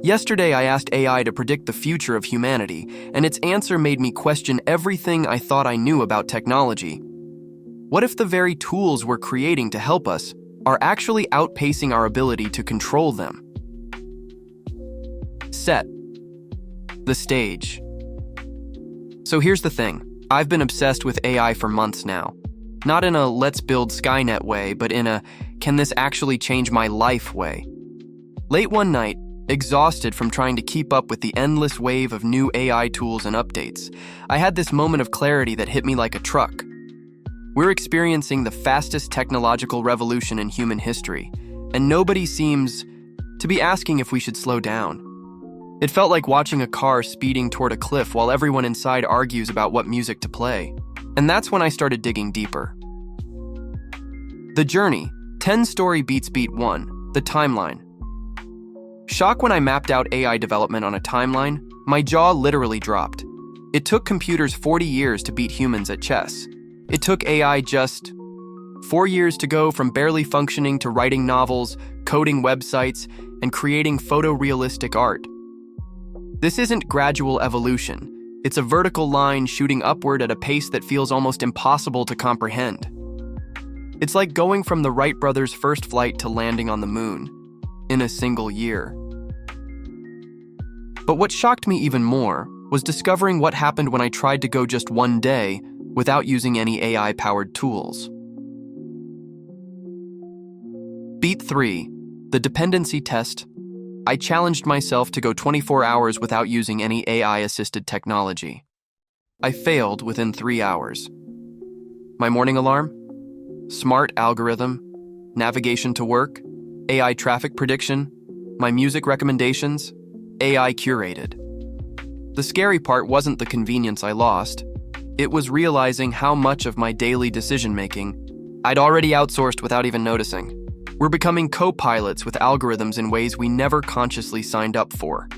Yesterday, I asked AI to predict the future of humanity, and its answer made me question everything I thought I knew about technology. What if the very tools we're creating to help us are actually outpacing our ability to control them? Set the stage. So here's the thing. I've been obsessed with AI for months now. Not in a let's build Skynet way, but in a can this actually change my life way. Late one night, exhausted from trying to keep up with the endless wave of new AI tools and updates, I had this moment of clarity that hit me like a truck. We're experiencing the fastest technological revolution in human history, and nobody seems to be asking if we should slow down. It felt like watching a car speeding toward a cliff while everyone inside argues about what music to play. And that's when I started digging deeper. The journey, 10-story beats beat 1, the timeline. Shock when I mapped out AI development on a timeline, my jaw literally dropped. It took computers 40 years to beat humans at chess. It took AI just 4 years to go from barely functioning to writing novels, coding websites, and creating photorealistic art. This isn't gradual evolution. It's a vertical line shooting upward at a pace that feels almost impossible to comprehend. It's like going from the Wright brothers' first flight to landing on the moon in a single year. But what shocked me even more was discovering what happened when I tried to go just one day without using any AI-powered tools. Beat 3, the dependency test. I challenged myself to go 24 hours without using any AI-assisted technology. I failed within 3 hours. My morning alarm? Smart algorithm? Navigation to work? AI traffic prediction? My music recommendations? AI curated. The scary part wasn't the convenience I lost. It was realizing how much of my daily decision-making I'd already outsourced without even noticing. We're becoming co-pilots with algorithms in ways we never consciously signed up for.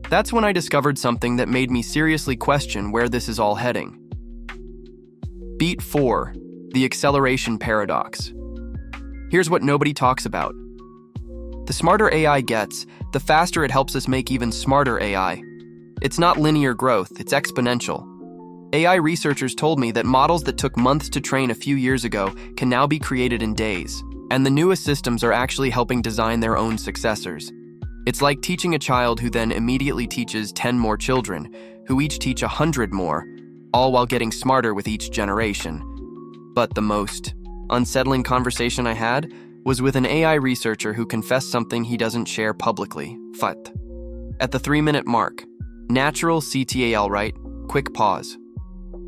That's when I discovered something that made me seriously question where this is all heading. Beat 4, the acceleration paradox. Here's what nobody talks about. The smarter AI gets, the faster it helps us make even smarter AI. It's not linear growth, it's exponential. AI researchers told me that models that took months to train a few years ago can now be created in days, and the newest systems are actually helping design their own successors. It's like teaching a child who then immediately teaches 10 more children, who each teach 100 more, all while getting smarter with each generation. But the most unsettling conversation I had was with an AI researcher who confessed something he doesn't share publicly. Fat. At the 3-minute mark. Natural CTAL, right? Quick pause.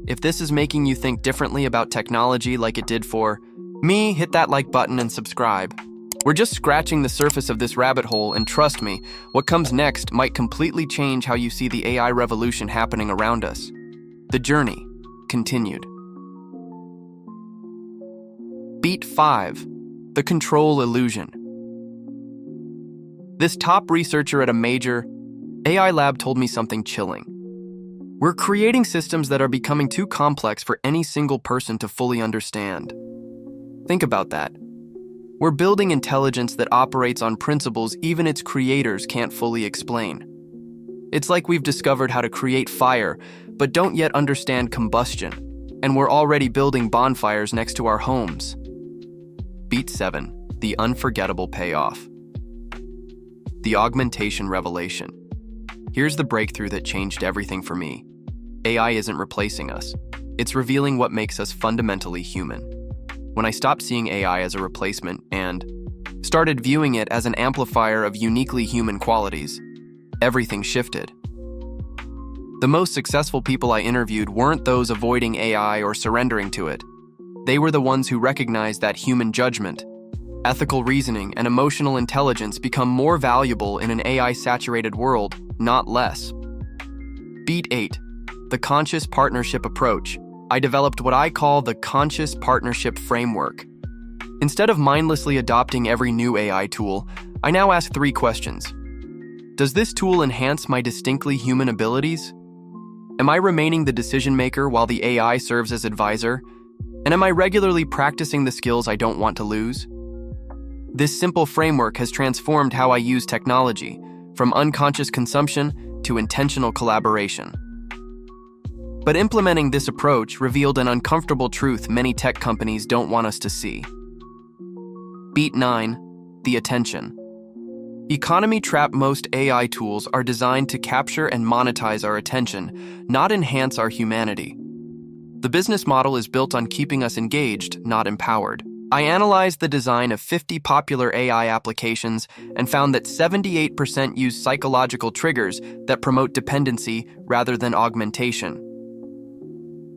If this is making you think differently about technology like it did for me, hit that like button and subscribe. We're just scratching the surface of this rabbit hole, and trust me, what comes next might completely change how you see the AI revolution happening around us. The journey continued. Beat 5, the control illusion. This top researcher at a major AI lab told me something chilling. We're creating systems that are becoming too complex for any single person to fully understand. Think about that. We're building intelligence that operates on principles even its creators can't fully explain. It's like we've discovered how to create fire, but don't yet understand combustion, and we're already building bonfires next to our homes. Beat 7, the unforgettable payoff. The augmentation revelation. Here's the breakthrough that changed everything for me. AI isn't replacing us. It's revealing what makes us fundamentally human. When I stopped seeing AI as a replacement and started viewing it as an amplifier of uniquely human qualities, everything shifted. The most successful people I interviewed weren't those avoiding AI or surrendering to it. They were the ones who recognized that human judgment, ethical reasoning, and emotional intelligence become more valuable in an AI-saturated world, not less. Beat 8, the conscious partnership approach. I developed what I call the conscious partnership framework. Instead of mindlessly adopting every new AI tool, I now ask 3 questions. Does this tool enhance my distinctly human abilities? Am I remaining the decision maker while the AI serves as advisor? And am I regularly practicing the skills I don't want to lose? This simple framework has transformed how I use technology, from unconscious consumption to intentional collaboration. But implementing this approach revealed an uncomfortable truth many tech companies don't want us to see. Beat 9. The attention. Economy trap. Most AI tools are designed to capture and monetize our attention, not enhance our humanity. The business model is built on keeping us engaged, not empowered. I analyzed the design of 50 popular AI applications and found that 78% use psychological triggers that promote dependency rather than augmentation.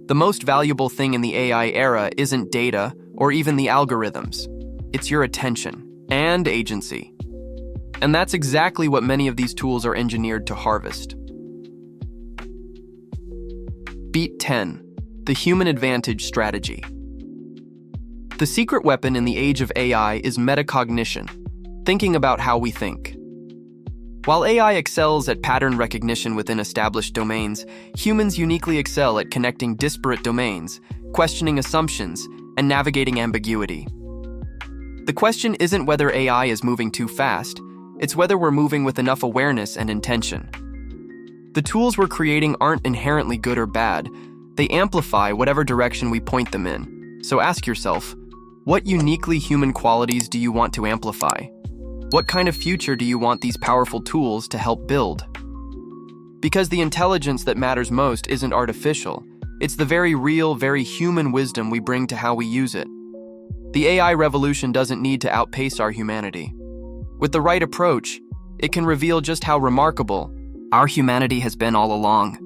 The most valuable thing in the AI era isn't data or even the algorithms. It's your attention and agency. And that's exactly what many of these tools are engineered to harvest. Beat 10. The human advantage strategy. The secret weapon in the age of AI is metacognition, thinking about how we think. While AI excels at pattern recognition within established domains, humans uniquely excel at connecting disparate domains, questioning assumptions, and navigating ambiguity. The question isn't whether AI is moving too fast, it's whether we're moving with enough awareness and intention. The tools we're creating aren't inherently good or bad, they amplify whatever direction we point them in. So ask yourself, what uniquely human qualities do you want to amplify? What kind of future do you want these powerful tools to help build? Because the intelligence that matters most isn't artificial. It's the very real, very human wisdom we bring to how we use it. The AI revolution doesn't need to outpace our humanity. With the right approach, it can reveal just how remarkable our humanity has been all along.